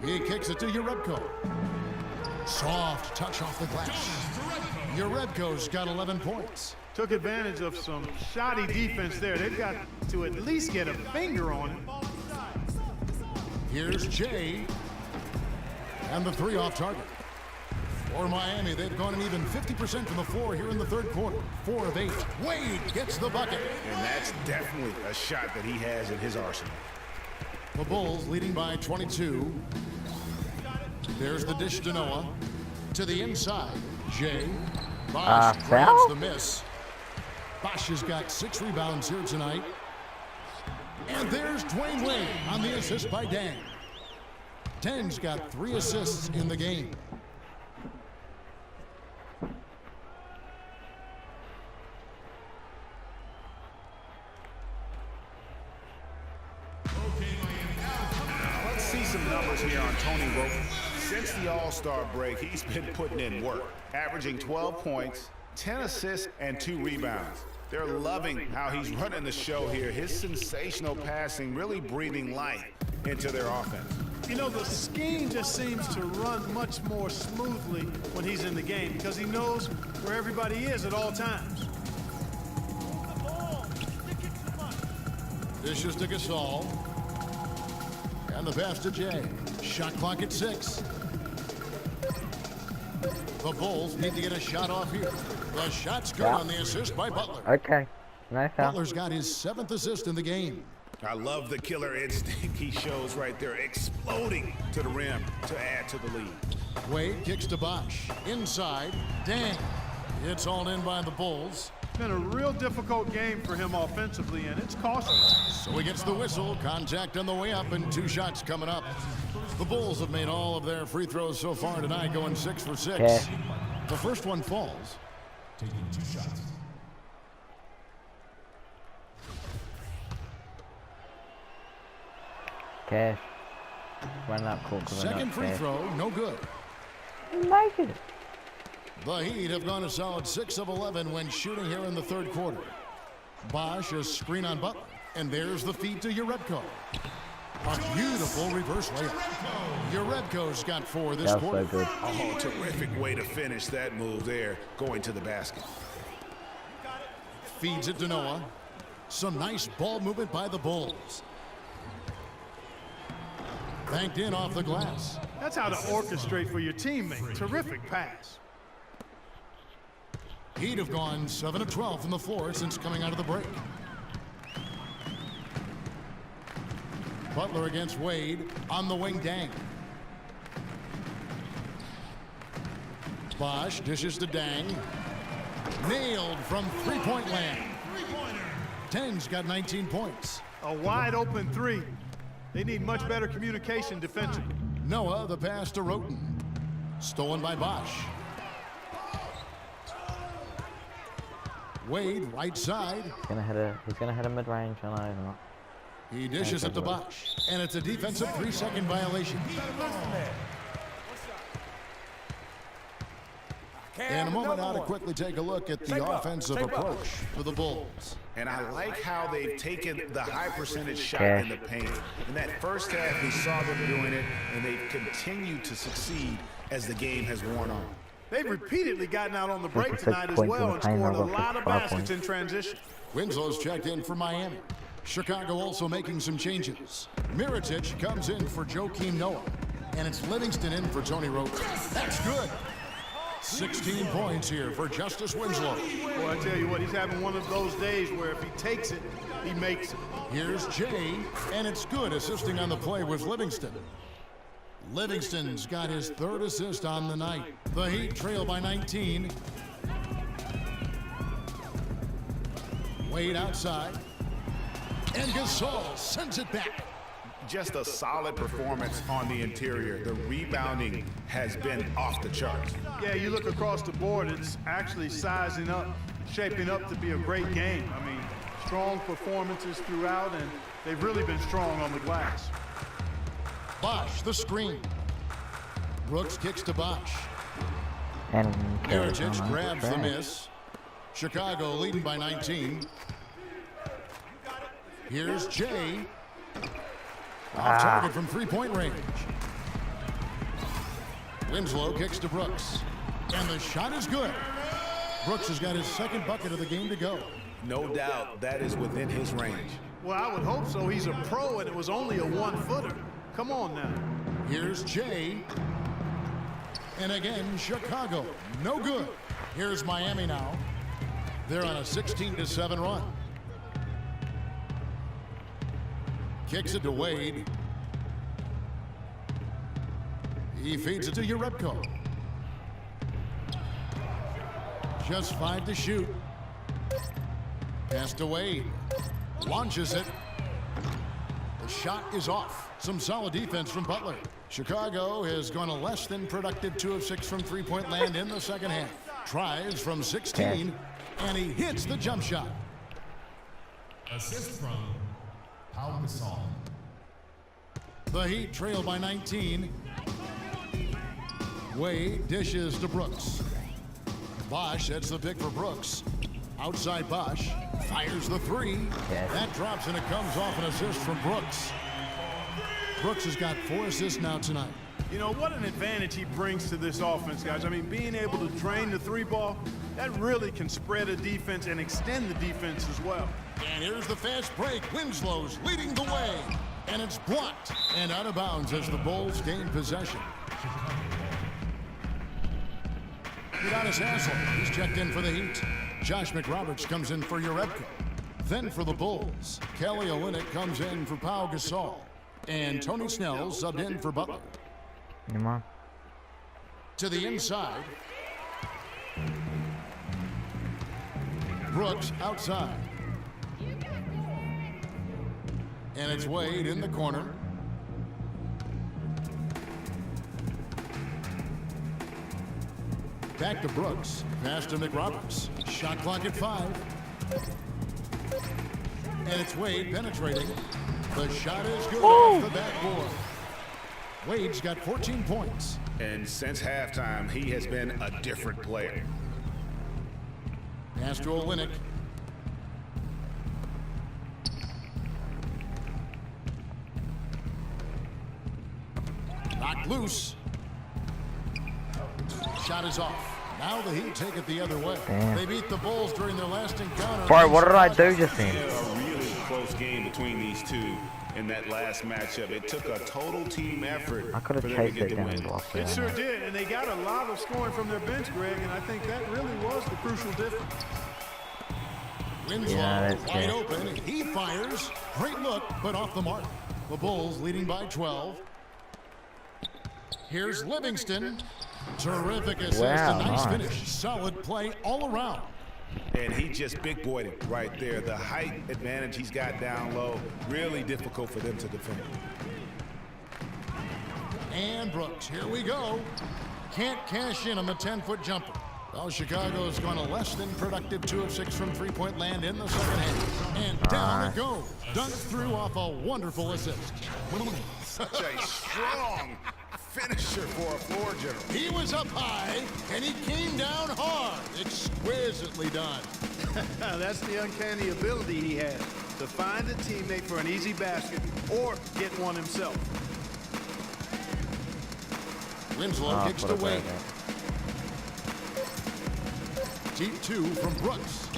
He kicks it to Jerebko. Soft touch off the glass. Jerebko's got 11 points. Took advantage of some shoddy defense there. They've got to at least get a finger on it. Here's Jay. And the 3 off target. For Miami, they've gone an even 50% from the floor here in the third quarter. 4 of 8. Wade gets the bucket. And that's definitely a shot that he has in his arsenal. The Bulls leading by 22. There's the dish to Noah. To the inside, Jay. Bosch grabs the miss. Bosch has got 6 rebounds here tonight. And there's Dwayne Wade on the assist by Dan. Dan's got 3 assists in the game. Let's see some numbers here on Tony Roten. Since the All-Star break, he's been putting in work, averaging 12 points, 10 assists, and 2 rebounds. They're loving how he's running the show here. His sensational passing really breathing life into their offense. You know, the scheme just seems to run much more smoothly when he's in the game because he knows where everybody is at all times. Dishes to Gasol. And the pass to Jay. Shot clock at 6. The Bulls need to get a shot off here. The shot's good on the assist by Butler. Okay. Nice. Butler's got his 7th assist in the game. I love the killer instinct he shows right there, exploding to the rim to add to the lead. Wade kicks to Bosch. Inside, Dan. It's all in by the Bulls. It's been a real difficult game for him offensively, and it's costing him. So he gets the whistle. Contact on the way up, and 2 shots coming up. The Bulls have made all of their free throws so far tonight, going 6 for 6. Okay. The first one falls. Taking 2 shots. Cash. Run up, cool. Second free throw, no good. Make it. The Heat have gone a solid 6 of 11 when shooting here in the third quarter. Bosch a screen on Butler, and there's the feed to Jerebko. A beautiful reverse layup. Jerebko's got 4 this quarter. So good. Oh, terrific way to finish that move there, going to the basket. Feeds it to Noah. Some nice ball movement by the Bulls. Banked in off the glass. That's how to orchestrate for your teammate. Terrific pass. Heat have gone 7 of 12 from the floor since coming out of the break. Butler against Wade on the wing. Dang. Bosch dishes to Dang. Nailed from three-point land. Teng's got 19 points. A wide open 3. They need much better communication defensively. Noah the pass to Roten. Stolen by Bosch. Wade right side. He's gonna hit a mid-range, I know he's not. He dishes it to Bosch, and it's a defensive 3-second violation. In a moment now to quickly take a look at the offensive approach for the Bulls. And I like how they've taken the high percentage shot in the paint. In that first half, we saw them doing it, and they've continued to succeed as the game has worn on. They've repeatedly gotten out on the break tonight as well and scored a lot of baskets in transition. Winslow's checked in for Miami. Chicago also making some changes. Mirotic comes in for Joakim Noah, and it's Livingston in for Tony Roten. That's good. 16 points here for Justice Winslow. Well, I tell you what, he's having one of those days where if he takes it, he makes it. Here's Jay, and it's good assisting on the play with Livingston. Livingston's got his 3rd assist on the night. The Heat trail by 19. Wade outside. And Gasol sends it back. Just a solid performance on the interior. The rebounding has been off the charts. Yeah, you look across the board, it's actually sizing up, shaping up to be a great game. I mean, strong performances throughout, and they've really been strong on the glass. Bosch, the screen. Brooks kicks to Bosch. And Mirotic grabs the miss. Chicago leading by 19. Here's Jay. Off target from three-point range. Winslow kicks to Brooks. And the shot is good. Brooks has got his 2nd bucket of the game to go. No doubt that is within his range. Well, I would hope so. He's a pro, and it was only a 1-footer. Come on now. Here's Jay. And again, Chicago. No good. Here's Miami now. They're on a 16-7 run. Kicks it to Wade. He feeds it to Jerebko. Just 5 to shoot. Pass to Wade. Launches it. The shot is off. Some solid defense from Butler. Chicago has gone a less than productive 2 of 6 from three-point land in the second half. Tries from 16, and he hits the jump shot. Assist from Pau Gasol. The Heat trail by 19. Wade dishes to Brooks. Bosch sets the pick for Brooks. Outside Bosch. Fires the 3. That drops, and it comes off an assist from Brooks. Brooks has got 4 assists now tonight. You know, what an advantage he brings to this offense, guys. I mean, being able to drain the 3-ball, that really can spread a defense and extend the defense as well. And here's the fast break. Winslow's leading the way. And it's blocked and out of bounds as the Bulls gain possession. Udonis Haslem, he's checked in for the Heat. Josh McRoberts comes in for Jerebko. Then for the Bulls, Kelly Olynyk comes in for Pau Gasol. And Tony Snell subbed in for Butler. Come on. To the inside. Brooks outside. And it's Wade in the corner. Back to Brooks. Pass to McRoberts. Shot clock at 5. And it's Wade penetrating. The shot is good off the backboard. Wade's got 14 points. And since halftime, he has been a different player. Pass to Olynyk. Knocked loose. Shot is off. Now the Heat take it the other way. Damn. They beat the Bulls during their last encounter. Bro, what did I do just then? A really close game between these two in that last matchup. It took a total team effort. I could have for them chased to get it the down win. and blocked It it. sure did, and they got a lot of scoring from their bench, Greg, and I think that really was the crucial difference. Winslow Yeah, that's wide good. open. He fires. Great look, but off the mark. The Bulls leading by 12. Here's Livingston. Terrific assist. Wow, A nice nice. finish. Solid play all around. And he just big boyed it right there. The height advantage he's got down low, really difficult for them to defend. And Brooks, here we go. Can't cash in on the 10-foot jumper. Well, Chicago's gone a less than productive 2 of 6 from three-point land in the second half. And down it goes. Dunked through off a wonderful assist. Such a strong finisher for a floor general. He was up high, and he came down hard. Exquisitely done. That's the uncanny ability he has, to find a teammate for an easy basket or get one himself. Winslow kicks to what a Wade. bad Deep 2 from Brooks.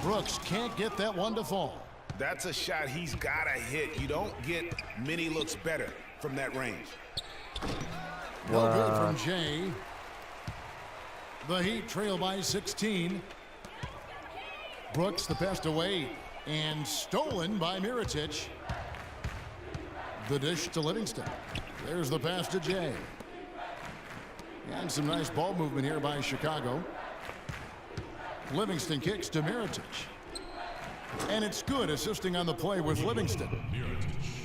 Brooks can't get that one to fall. That's a shot he's got to hit. You don't get many looks better from that range. No good from Jay. The Heat trail by 16. Brooks the pass to Wade. And stolen by Mirotic. The dish to Livingston. There's the pass to Jay. And some nice ball movement here by Chicago. Livingston kicks to Mirotic. And it's good, assisting on the play with Livingston.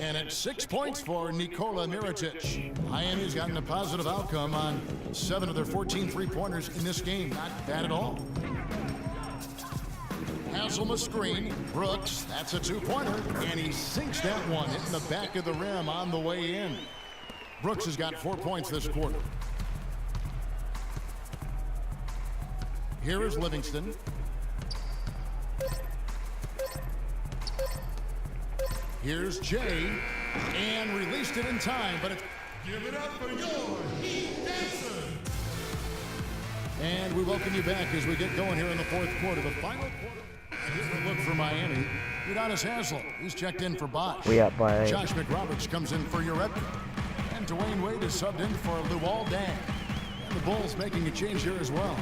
And it's 6 points for Nikola Mirotic. Miami's gotten a positive outcome on 7 of their 14 three-pointers in this game. Not bad at all. Hasselma screen. Brooks, that's a 2-pointer. And he sinks that one, hitting the back of the rim on the way in. Brooks has got 4 points this quarter. Here is Livingston. Here's Jay, and released it in time, but it's... Give it up for your Heat Dancers. And we welcome you back as we get going here in the fourth quarter. The final quarter. Here's the look for Miami. Udonis Haslem, he's checked in for Bosh. We up by 8. Josh McRoberts comes in for Uretka. And Dwayne Wade is subbed in for Luol Deng. And the Bulls making a change here as well.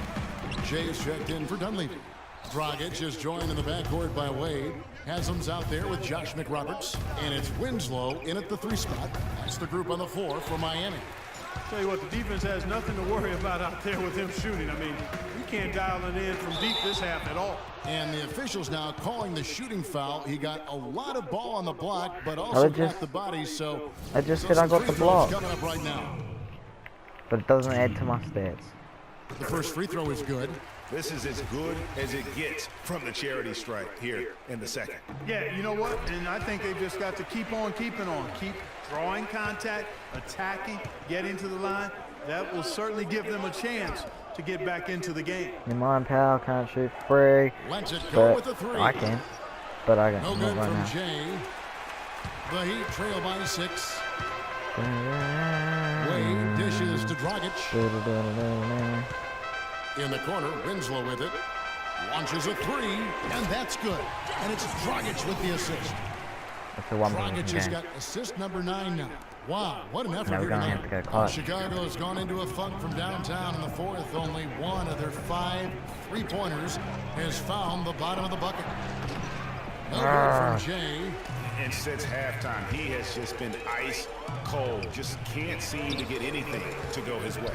Jay is checked in for Dunleavy. Dragic is joined in the backcourt by Wade. Haslem's out there with Josh McRoberts. And it's Winslow in at the 3 spot. That's the group on the floor for Miami. Tell you what, the defense has nothing to worry about out there with him shooting. I mean, you can't dial it in from deep this half at all. And the officials now calling the shooting foul. He got a lot of ball on the block, but also got the body, so... I just said I got the block. Coming up right now. But it doesn't add to my stats. The first free throw is good. This is as good as it gets from the charity stripe here in the second. Yeah, you know what? And I think they've just got to keep on keeping on. Keep drawing contact, attacking, getting to the line. That will certainly give them a chance to get back into the game. Neiman Powell can't shoot free. Lets it go But with a 3. I can. But I No can't. good Not from right Jay. The Heat trail by 6. now. Wade dishes to Dragic. Da-da-da-da-da-da. In the corner, Winslow with it. Launches a 3, and that's good. And it's Dragic with the assist. That's a 1 Dragic point has game. got assist number 9 now. Wow, what an effort Now we're here gonna tonight. have to get caught. Chicago's gone into a funk from downtown in the fourth. Only one of their 5 three-pointers has found the bottom of the bucket. No good from Jay. And since halftime, he has just been ice cold. Just can't seem to get anything to go his way.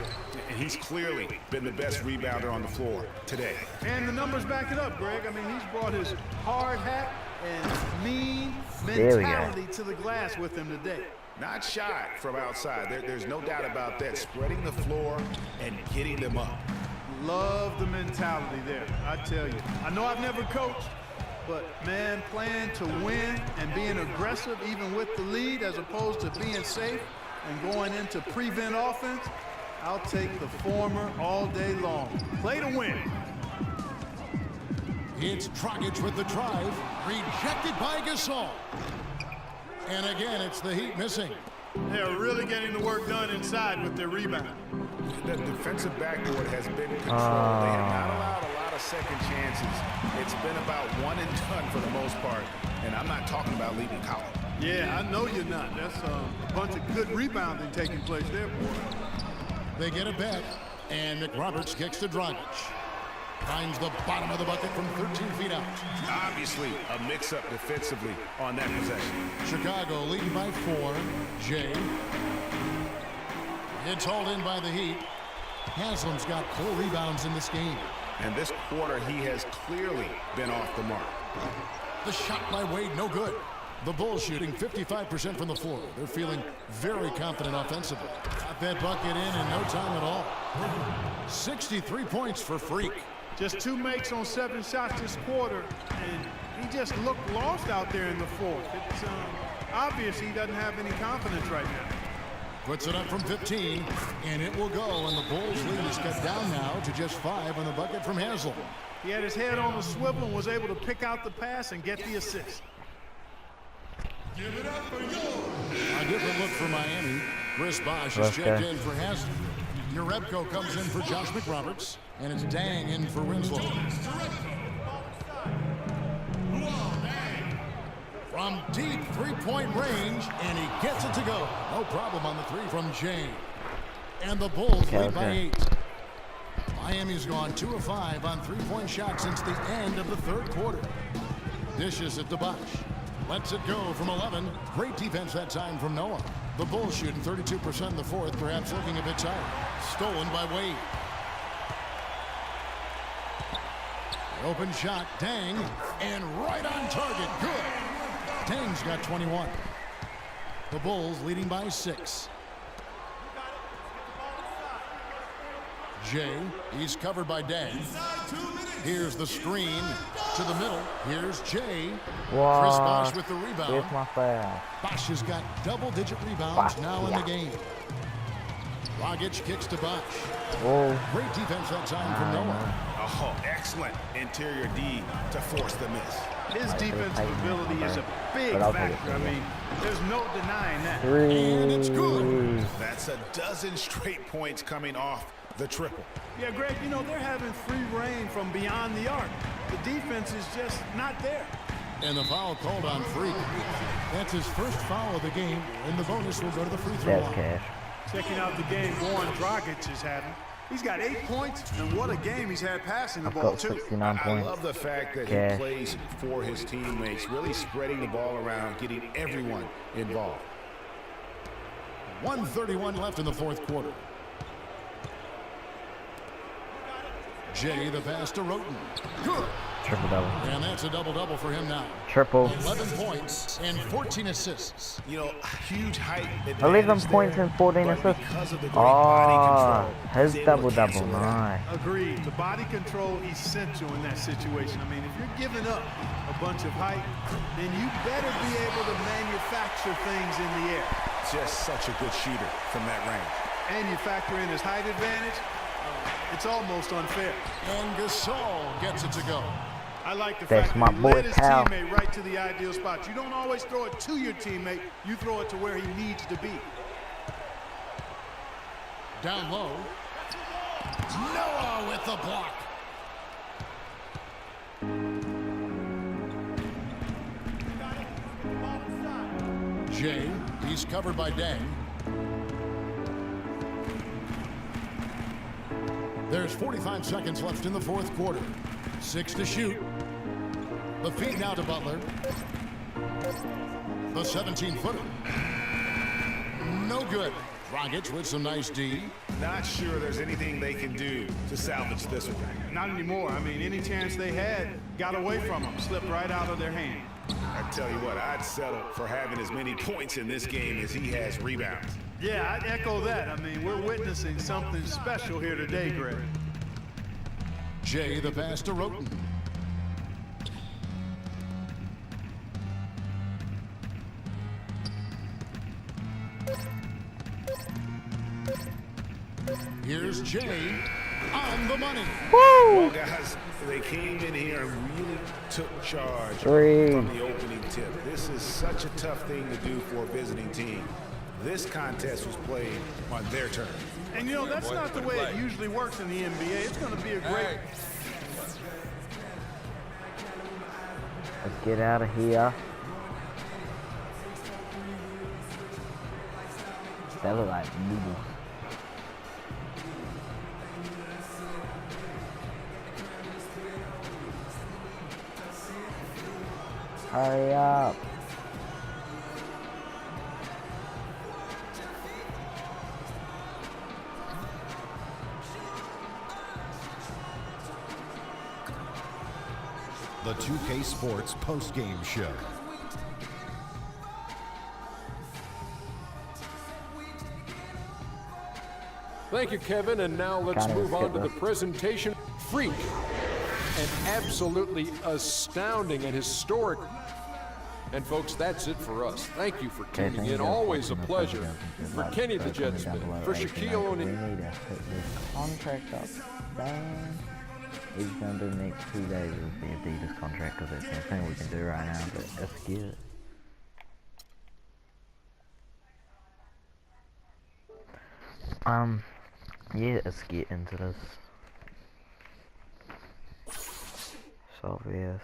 And he's clearly been the best rebounder on the floor today. And the numbers back it up, Greg. I mean, he's brought his hard hat and mean There we go. mentality to the glass with him today. Not shy from outside. There's no doubt about that. Spreading the floor and getting them up. Love the mentality there, I tell you. I know I've never coached, but man, playing to win and being aggressive even with the lead as opposed to being safe, and going into prevent offense, I'll take the former all day long. Play to win. It's Dragic with the drive, rejected by Gasol. And again, it's the Heat missing. They're really getting the work done inside with their rebound. The defensive backboard has been controlled. They have not allowed a lot of second chances. It's been about one and done for the most part. And I'm not talking about leaving Collins. Yeah, I know you're not. That's a bunch of good rebounding taking place there, boy. They get a bet, and McRoberts kicks to Dragic. Finds the bottom of the bucket from 13 feet out. Obviously, a mix-up defensively on that possession. Chicago leading by 4. Jay. It's hauled in by the Heat. Haslam's got 4 rebounds in this game. And this quarter, he has clearly been off the mark. The shot by Wade, no good. The Bulls shooting 55% from the floor. They're feeling very confident offensively. Got that bucket in no time at all. 63 points for Freak. Just 2 makes on 7 shots this quarter, and he just looked lost out there in the fourth. It's obvious he doesn't have any confidence right now. Puts it up from 15, and it will go, and the Bulls lead is cut down now to just 5 on the bucket from Haslem. He had his head on a swivel and was able to pick out the pass and get the assist. Give it up for yours. A different look for Miami. Chris Bosh is checked in for Haslem. Jerebko comes in for Josh McRoberts, and it's Dang in for Winslow. From deep three-point range, and he gets it to go. No problem on the 3 from Jane. And the Bulls lead by 8. Miami's gone 2 of 5 on three-point shots since the end of the third quarter. Dishes it to Bosh. Lets it go from 11. Great defense that time from Noah. The Bulls shooting 32% in the fourth, perhaps looking a bit tired. Stolen by Wade. Open shot, Dang, and right on target, good. Dang's got 21. The Bulls leading by 6. Jay, he's covered by Dang. Here's the screen to the middle. Here's Jay. Wow. Chris Bosh with the rebound. Here's my foul. Bosh has got double-digit rebounds now in the game. Dragic kicks to Bosh. Whoa. Great defense that time from Noah. Oh, excellent interior D to force the miss. His defensive ability is a big factor. I mean, there's no denying that. And it's good. That's a dozen straight points coming off the triple. Yeah, Greg, you know, they're having free reign from beyond the arc. The defense is just not there. And the foul called on Freak. That's his first foul of the game, and the bonus will go to the free throw line. Cash. Checking out the game Goran Dragic is having. He's got 8 points, and what a game he's had passing the ball, too. 69 I points. love the fact that Cash. he plays for his teammates, really spreading the ball around, getting everyone involved. 1:31 left in the fourth quarter. Jay, the pass to Roten. Good. Triple-double. And that's a double-double for him now. Triple. 11 points and 14 assists. You know, huge height advantage. 11 points and 14 assists. Oh, his double-double. Nice. Agreed. The body control essential in that situation. I mean, if you're giving up a bunch of height, then you better be able to manufacture things in the air. Just such a good shooter from that range. And you factor in his height advantage, it's almost unfair. And Gasol gets it to go. I like the That's fact my that he boy, led his Cal. teammate right to the ideal spot. You don't always throw it to your teammate. You throw it to where he needs to be. Down low. Noah with the block. Jay, he's covered by Dang. There's 45 seconds left in the fourth quarter. 6 to shoot. The feed now to Butler. The 17-footer. No good. Dragic with some nice D. Not sure there's anything they can do to salvage this one. Not anymore. I mean, any chance they had got away from them, slipped right out of their hand. I tell you what, I'd settle for having as many points in this game as he has rebounds. Yeah, I'd echo that. I mean, we're witnessing something special here today, Greg. Jay, the pass to Roten. Here's Jay on the money. Well, guys, they came in here and really took charge from the opening tip. This is such a tough thing to do for a visiting team. This contest was played on their turn. And you know, that's not the way it usually works in the NBA. It's going to be a great... Let's get out of here. That look like noodles. Hurry up. The 2K Sports post-game show. Thank you, Kevin. And now let's move on to the presentation. Freak. An absolutely astounding and historic. And folks, that's it for us. Thank you for tuning in. Always a pleasure. For Kenny the Jet Smith, for Shaquille O'Neal. We need to put this contract up. Bang. He's going to do the next 2 days with the Adidas contract because it's the only thing we can do right now, but let's get it. Yeah, let's get into this. It's obvious.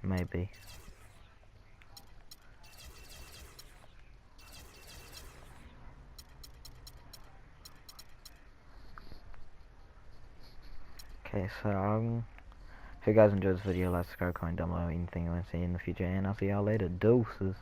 Maybe. Okay, so if you guys enjoyed this video, like, subscribe, comment down below anything you want to see in the future, and I'll see y'all later. Deuces.